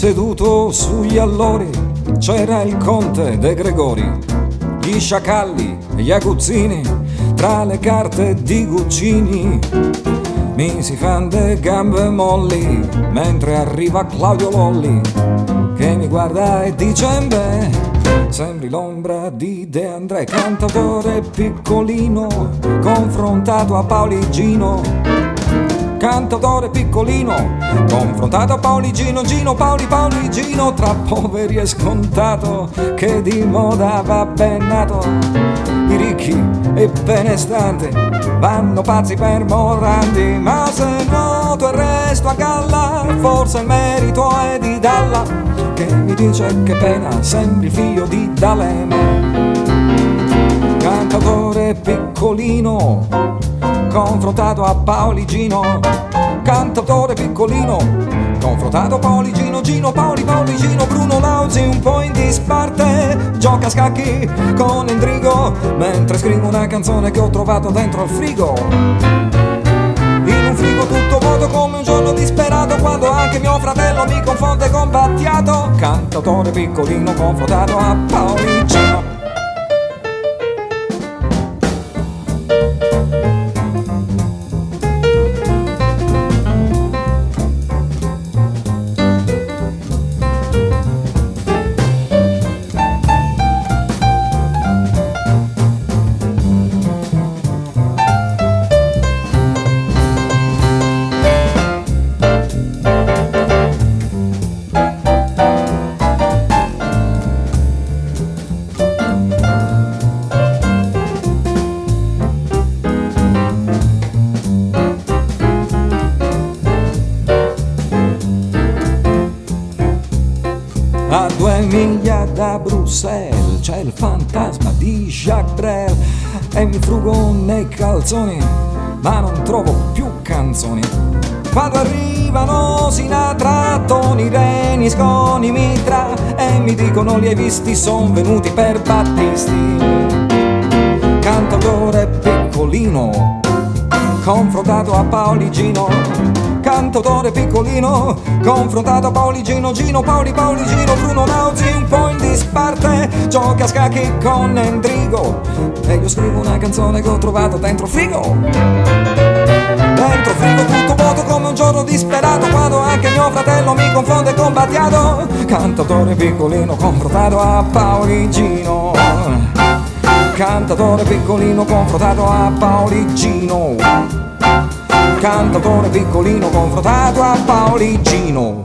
Seduto sugli allori c'era il conte De Gregori, gli sciacalli e gli aguzzini tra le carte di Guccini. Mi si fan de gambe molli mentre arriva Claudio Lolli, che mi guarda e dice: beh, sembri l'ombra di De André, cantautore piccolino confrontato a Pauligino. Cantautore piccolino confrontato a Pauligino, Gino, Pauligino, tra poveri è scontato che di moda va ben nato. I ricchi e benestanti vanno pazzi per Morandi, ma se nuoto e resto a galla forse il merito è di Dalla, che mi dice che pena sembri figlio di D'Alema. Cantautore piccolino confrontato a Pauligino, cantautore piccolino confrontato a Pauligino, Gino, Pauligino, Bruno Lauzi un po' in disparte, gioca a scacchi con Endrigo mentre scrivo una canzone che ho trovato dentro al frigo. In un frigo tutto vuoto come un giorno disperato, quando anche mio fratello mi confonde con Battiato. Cantautore piccolino confrontato a Pauligino. A 2 miglia da Bruxelles c'è il fantasma di Jacques Brel e mi frugo nei calzoni ma non trovo più canzoni. Quando arrivano Sinatra, Toni, Reni, Sconi, Mitra e mi dicono li hai visti, son venuti per Battisti. Cantautore piccolino confrontato a Pauligino, cantautore piccolino confrontato a Pauligino, Gino, Pauligino, Bruno Lauzi un po' in disparte, gioca a scacchi con Endrigo e io scrivo una canzone che ho trovato dentro frigo. Dentro frigo tutto vuoto come un giorno disperato, quando anche mio fratello mi confonde con Battiato. Cantautore piccolino confrontato a Pauligino, cantautore piccolino confrontato a Pauligino, cantautore piccolino confrontato a Pauligino.